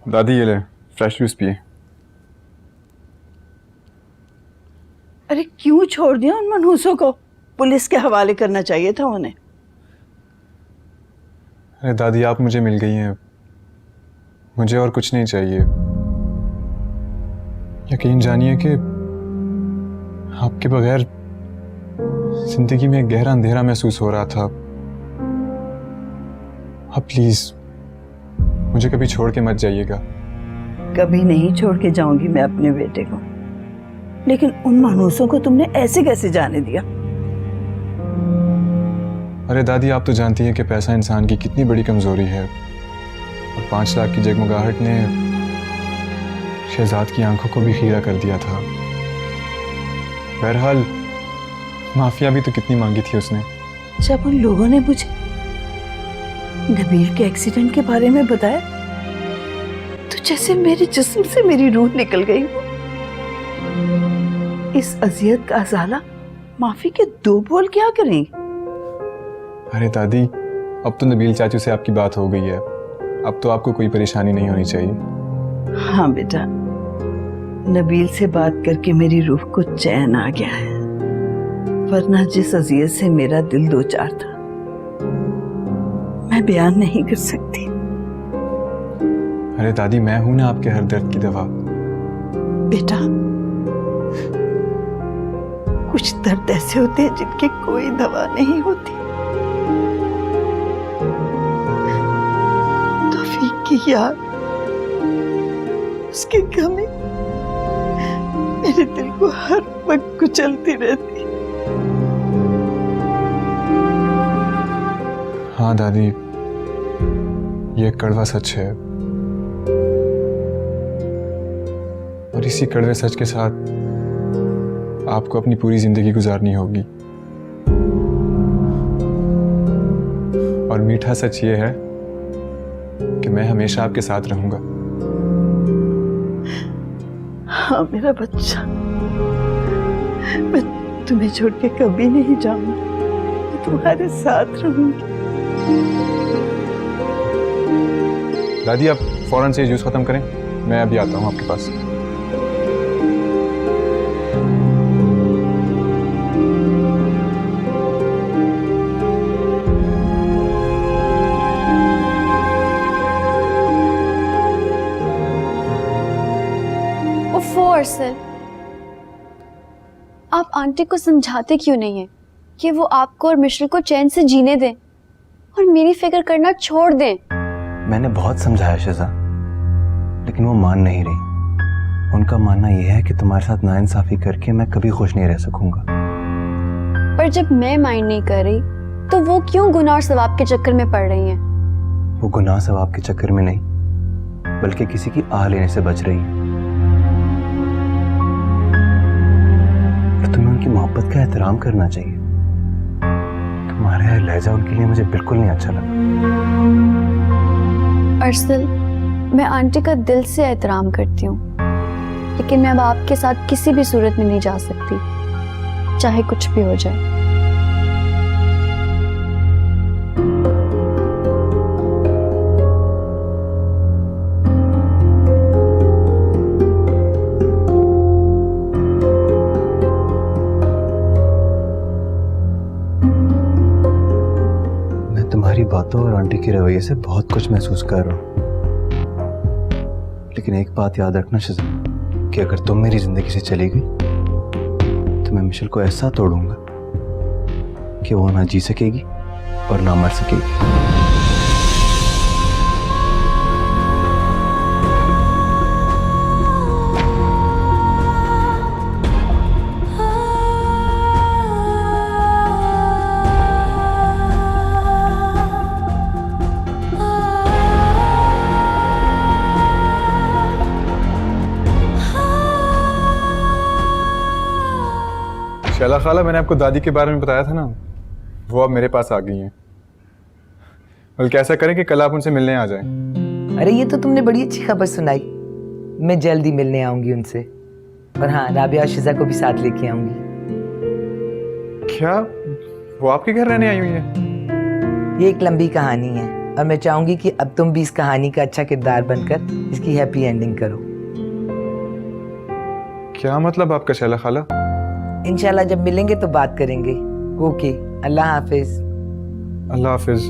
दादी ये ले फ्रेश जूस पिए। अरे क्यों छोड़ दिया उन मनहूसों को? पुलिस के हवाले करना चाहिए था उन्हें। अरे दादी आप मुझे मिल गई हैं, मुझे और कुछ नहीं चाहिए। यकीन जानिए कि आपके बगैर जिंदगी में एक गहरा अंधेरा महसूस हो रहा था। अब प्लीज मुझे कभी छोड़ के मत जाइएगा। कभी नहीं छोड़ के जाऊंगी मैं अपने बेटे को, लेकिन उन मनहूसों को तुमने ऐसे कैसे जाने दिया? अरे दादी आप तो जानती हैं कि पैसा इंसान की कितनी बड़ी कमजोरी है, और 5 लाख की जगमगाहट ने शहजाद की आंखों को भी खीरा कर दिया था। बहरहाल माफिया भी तो कितनी मांगी थी उसने। जब उन लोगों ने मुझे नबील के एक्सीडेंट के बारे में बताया तो जैसे मेरे जिस्म से मेरी रूह निकल गई। इस अजियत का अजाला माफी के 2 बोल क्या करेंगे? अरे दादी अब तो नबील चाचू से आपकी बात हो गई है, अब तो आपको कोई परेशानी नहीं होनी चाहिए। हाँ बेटा, नबील से बात करके मेरी रूह को चैन आ गया है, वरना जिस अजियत से मेरा दिल दो चार था मैं बयान नहीं कर सकती। अरे दादी मैं हूं ना आपके हर दर्द की दवा। बेटा कुछ दर्द ऐसे होते हैं जिनकी कोई दवा नहीं होती। तौफीक की याद, उसकी कमी मेरे दिल को हर वक्त कुचलती रहती। हाँ दादी ये कड़वा सच है, और इसी कड़वे सच के साथ आपको अपनी पूरी जिंदगी गुजारनी होगी। और मीठा सच ये है कि मैं हमेशा आपके साथ रहूंगा। हाँ मेरा बच्चा, मैं तुम्हें छोड़ के कभी नहीं जाऊंगी, मैं तुम्हारे साथ रहूंगी। दादी आप फौरन से जूस खत्म करें, मैं अभी आता हूँ आपके पास। अरसल, आप आंटी को समझाते क्यों नहीं है कि वो आपको और मिश्र को चैन से जीने दें और मेरी फिक्र करना छोड़ दें? मैंने बहुत समझाया शिजा, लेकिन वो मान नहीं रही। उनका मानना यह है कि तुम्हारे साथ नाइंसाफी करके मैं कभी खुश नहीं रह सकूंगा। पर जब मैं माइंड नहीं कर रही तो वो क्यों गुनाह और सवाब के चक्कर में पड़ रही हैं? वो गुनाह सवाब के चक्कर में नहीं, बल्कि किसी की आह लेने से बच रही है। तुम्हें उनकी मोहब्बत का एहतराम करना चाहिए। तुम्हारा यह लहजा उनके लिए मुझे बिल्कुल नहीं अच्छा लगा। अरसल, मैं आंटी का दिल से एहतराम करती हूँ, लेकिन मैं अब आपके साथ किसी भी सूरत में नहीं जा सकती, चाहे कुछ भी हो जाए। तुम्हारी बातों और आंटी के रवैये से बहुत कुछ महसूस कर रहा हूं, लेकिन एक बात याद रखना शिजा, कि अगर तुम मेरी जिंदगी से चली गई तो मैं मिशेल को ऐसा तोड़ूंगा कि वो ना जी सकेगी और ना मर सकेगी। शैला खाला, मैंने आपको दादी के बारे में बताया था ना, वो अब मेरे पास आ गई हैं। बल्कि ऐसा करें कि कल आप उनसे मिलने आ जाएं। अरे ये तो तुमने बड़ी अच्छी खबर सुनाई। मैं जल्दी मिलने आऊंगी उनसे, और हाँ राबिया और शिजा को भी साथ लेके आऊंगी। क्या वो आपके घर रहने आई हुई है? ये एक लंबी कहानी है, और मैं चाहूंगी कि अब तुम भी इस कहानी का अच्छा किरदार बनकर इसकी हैप्पी एंडिंग करो। क्या मतलब आपका शैला खाला? इंशाल्लाह जब मिलेंगे तो बात करेंगे। ओके, अल्लाह हाफिज। अल्लाह हाफिज।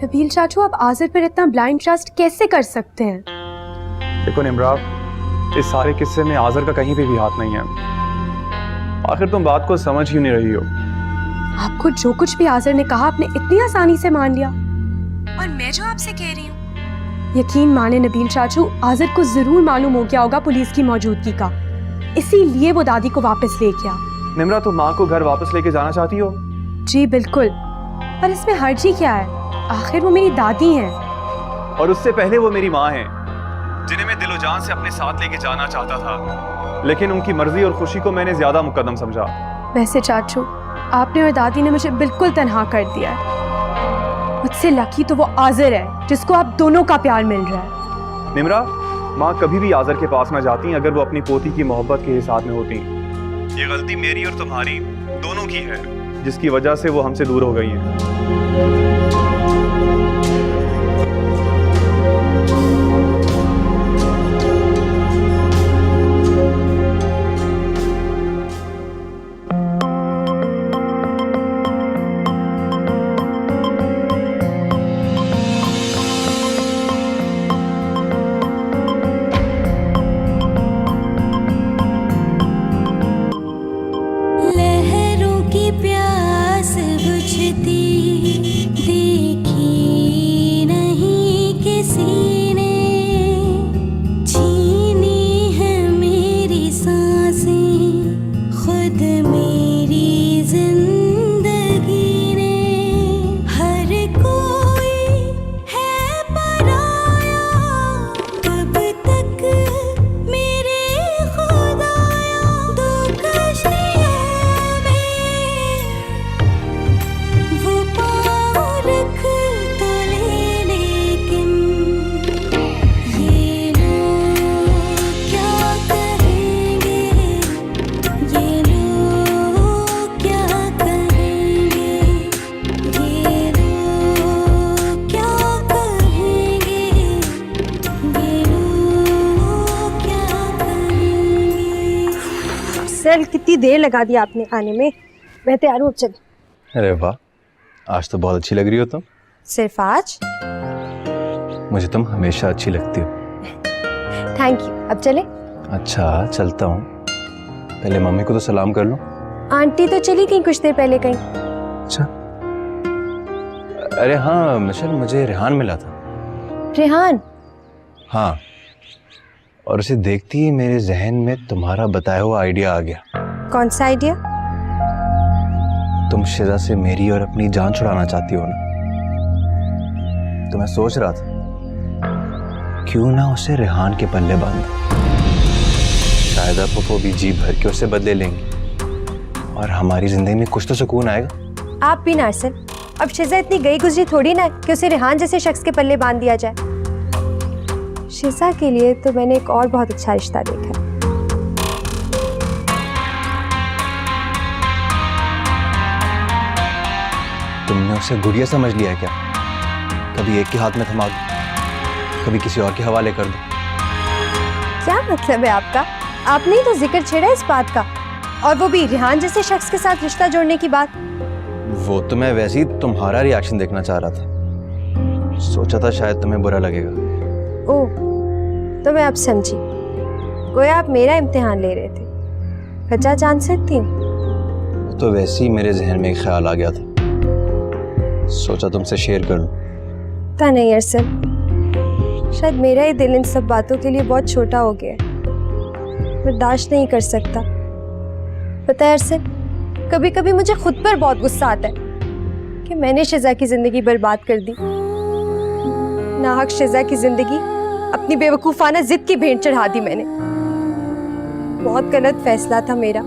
नबील चाचू, आप आज़िर पर इतना ब्लाइंड ट्रस्ट कैसे कर सकते हैं? देखो निमरा, इस सारे किस्से में आज़िर का कहीं पे भी हाथ नहीं है। आखिर तुम बात को समझ ही नहीं रही हो। आपको जो कुछ भी आज़िर ने कहा आपने इतनी आसानी से मान लिया, और मैं जो आपसे कह रही हूँ, यकीन माने नबील चाचू, आज़िर को जरूर मालूम हो गया होगा पुलिस की मौजूदगी का, इसीलिए वो दादी को वापस ले गया। निमरा, तुम माँ को घर वापस लेके जाना चाहती हो? जी बिल्कुल, पर इसमें हर्जी क्या है? आखिर वो मेरी दादी हैं। और उससे पहले वो मेरी माँ हैं, जिन्हें मैं दिलो जान से अपने साथ लेके जाना चाहता था, लेकिन उनकी मर्जी और खुशी को मैंने ज्यादा मुकद्दम समझा। वैसे चाचू, आपने और दादी ने मुझे बिल्कुल तन्हा कर दिया है। मुझसे लकी तो वो आज़िर है जिसको आप दोनों का प्यार मिल रहा है। निमरा, माँ कभी भी आज़िर के पास ना जाती अगर वो अपनी पोती की मोहब्बत के हिसाब में होती। ये गलती मेरी और तुम्हारी दोनों की है, जिसकी वजह से वो हमसे दूर हो गई हैं। सर, कितनी देर लगा दी आपने आने में। मैं तैयार हूँ, चल। अरे वाह, आज तो बहुत अच्छी लग रही हो तुम। सिर्फ आज? मुझे तुम हमेशा अच्छी लगती हो। Thank you. अब चले? अच्छा, चलता हूँ। पहले मम्मी को तो सलाम कर लो। आंटी तो चली गई कुछ देर पहले कहीं। अच्छा, अरे हाँ मिशेल, मुझे रेहान मिला था। रेहान? हाँ, और उसे देखती ही मेरे जहन में तुम्हारा बताया हुआ आइडिया आ गया। कौन सा आइडिया? तुम शिजा से मेरी और अपनी जान छुड़ाना चाहती हो ना, तो मैं सोच रहा था क्यों ना उसे रेहान के पल्ले बांध। शायद अब वो भी जी भर के उसे बदले लेंगी और हमारी जिंदगी में कुछ तो सुकून आएगा। आप भी नार्सन, अब शिजा इतनी गई गुजरी थोड़ी ना कि उसे रेहान जैसे शख्स के पल्ले बांध दिया जाए। शिजा के लिए तो मैंने एक और बहुत अच्छा रिश्ता देखा है। तुमने उसे गुड़िया समझ लिया है क्या? कभी एक के हाथ में थमा दो, कभी किसी और के हवाले कर दो। क्या मतलब है आपका? आपने ही तो जिक्र छेड़ा इस बात का, और वो भी रेहान जैसे शख्स के साथ रिश्ता जोड़ने की बात। वो तो मैं वैसे ही तुम्हारा रिएक्शन देखना चाह रहा था, सोचा था शायद तुम्हें बुरा लगेगा। ओह, तो मैं अब समझी, गोया आप मेरा इम्तिहान ले रहे थे। वजह जान सकती हूँ? तो वैसे ही मेरे जहन में एक ख्याल आ गया था, सोचा तुमसे शेयर कर लूं। पता नहीं अरसल, शायद मेरा ही दिल इन सब बातों के लिए बहुत छोटा हो गया है, बर्दाश्त नहीं कर सकता। पता है अरसल, कभी कभी मुझे खुद पर बहुत गुस्सा आता है कि मैंने शिजा की जिंदगी बर्बाद कर दी। नाहक शिजा की जिंदगी अपनी बेवकूफाना जिद की भेंट चढ़ा दी मैंने। बहुत गलत फैसला था मेरा।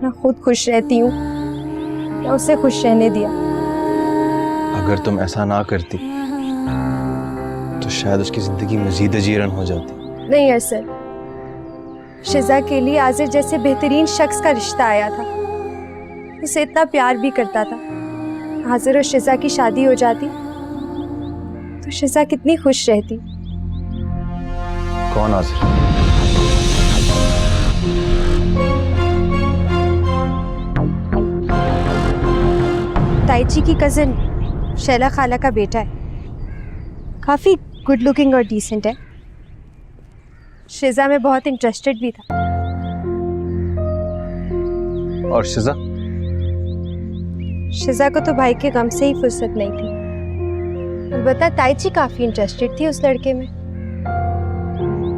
ना खुद खुश रहती हूँ, ना उसे खुश रहने दिया। अगर तुम ऐसा ना करती तो शायद उसकी जिंदगी मजीद अजीरन हो जाती। नहीं अरसद, शिजा के लिए आजिर जैसे बेहतरीन शख्स का रिश्ता आया था। उसे इतना प्यार भी करता था। आजिर और शिजा की शादी हो जाती तो शिजा कितनी खुश रहती। कौन आजिर? ताईची की कजिन शैला खाला का बेटा है। काफी गुड लुकिंग और डिसेंट है। शिजा में बहुत इंटरेस्टेड भी था। और शिजा? शिजा को तो भाई के गम से ही फुर्सत नहीं थी। अलबत्ता ताईची काफी इंटरेस्टेड थी उस लड़के में।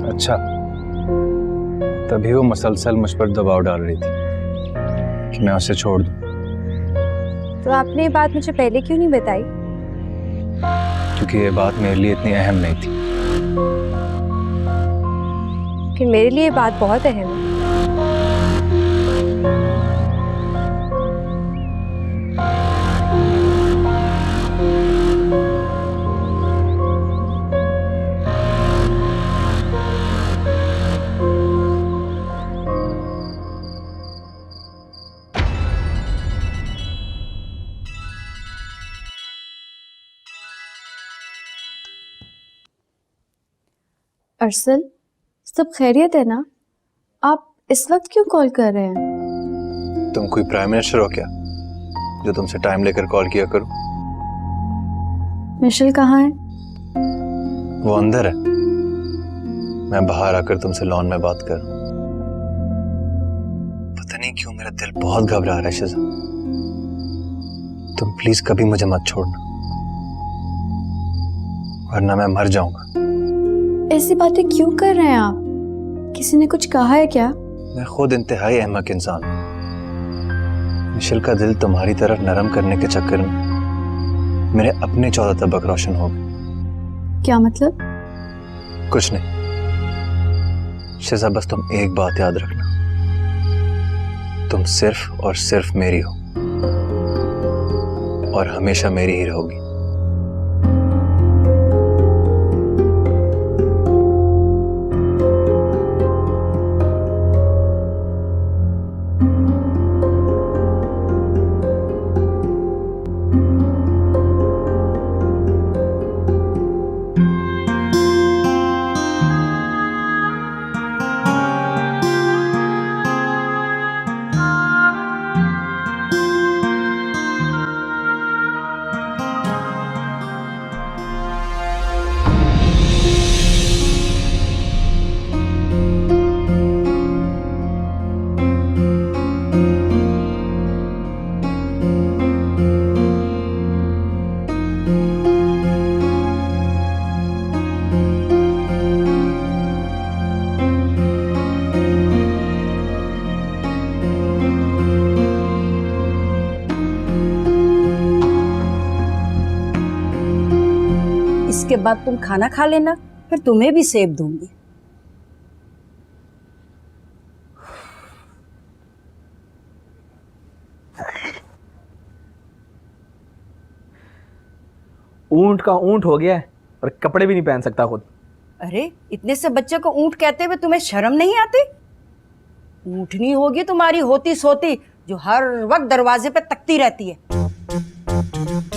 अच्छा, तभी वो मसलसल मुझ पर दबाव डाल रही थी कि मैं उसे छोड़ दूं। तो आपने ये बात मुझे पहले क्यों नहीं बताई? क्योंकि ये बात मेरे लिए इतनी अहम नहीं थी। कि मेरे लिए ये बात बहुत अहम है। अरसल, सब खैरियत है ना? आप इस वक्त क्यों कॉल कर रहे हैं? तुम कोई प्राइम मिनिस्टर हो क्या जो तुमसे टाइम लेकर कॉल किया करूं? मिशेल कहाँ है? वो अंदर है। मैं बाहर आकर तुमसे लॉन में बात कर। पता नहीं क्यों मेरा दिल बहुत घबरा रहा है शिजा। तुम प्लीज कभी मुझे मत छोड़ना, वरना मैं मर जाऊंगा। ऐसी बातें क्यों कर रहे हैं आप? किसी ने कुछ कहा है क्या? मैं खुद इंतहाई अहमक इंसान हूं। मिशेल का दिल तुम्हारी तरफ नरम करने के चक्कर में मेरे अपने 14 तबक रोशन हो गए। क्या मतलब? कुछ नहीं शिजा, बस तुम एक बात याद रखना, तुम सिर्फ और सिर्फ मेरी हो और हमेशा मेरी ही रहोगी। इसके बाद तुम खाना खा लेना, फिर तुम्हें भी सेब दूंगी। ऊंट का ऊंट हो गया है और कपड़े भी नहीं पहन सकता खुद। अरे इतने से बच्चे को ऊंट कहते हुए तुम्हें शर्म नहीं आती? ऊंटनी होगी तुम्हारी होती सोती जो हर वक्त दरवाजे पे तकती रहती है।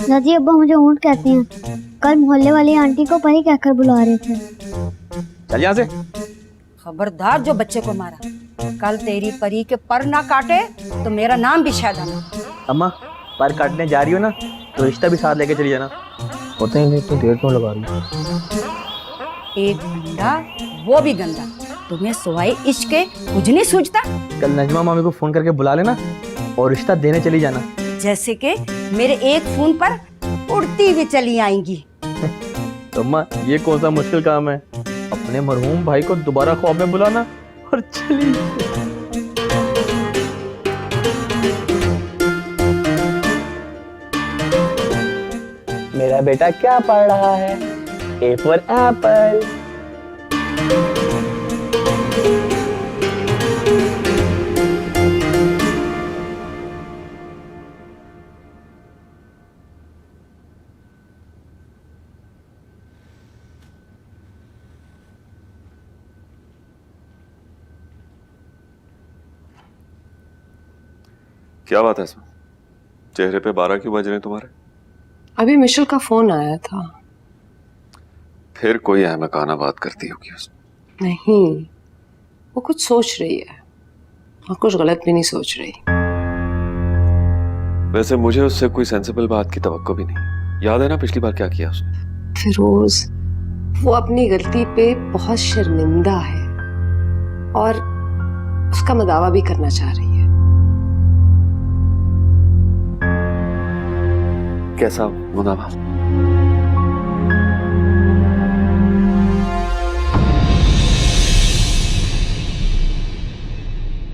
दादी अब्बा मुझे ऊंट कहती हैं। कल मोहल्ले वाली आंटी को परी कहकर बुला रहे थे। चल यहाँ से। खबरदार जो बच्चे को मारा, कल तेरी परी के पर ना काटे तो मेरा नाम भी शायद आना। अम्मा पर काटने जा रही हो ना तो रिश्ता भी साथ लेके चली जाना। होते हैं नहीं तो देर क्यों लगा रही हो? एक गंदा वो भी गंदा, तुम्हें सिवाय इश्क के कुछ नहीं सूझता। कल नजमा मामी को फोन करके बुला लेना और रिश्ता देने चली जाना। जैसे कि मेरे एक फोन पर उड़ती हुई चली आएंगी। तो अम्मा ये कौन सा मुश्किल काम है? अपने मरहूम भाई को दोबारा ख्वाब में बुलाना और चली। मेरा बेटा क्या पढ़ रहा है? A for Apple. क्या बात है इसमें? चेहरे पे 12 क्यों बज रहे हैं तुम्हारे? अभी मिशेल का फोन आया था। फिर कोई अहमकाना बात करती होगी उसने। नहीं, वो कुछ सोच रही है और कुछ गलत भी नहीं सोच रही। वैसे मुझे उससे कोई सेंसिबल बात की तवक्को भी नहीं। याद है ना पिछली बार क्या किया उसने? फिरोज, वो अपनी गलती पे बहुत शर्मिंदा है और उसका मदावा भी करना चाह रही है। कैसा मुदावा?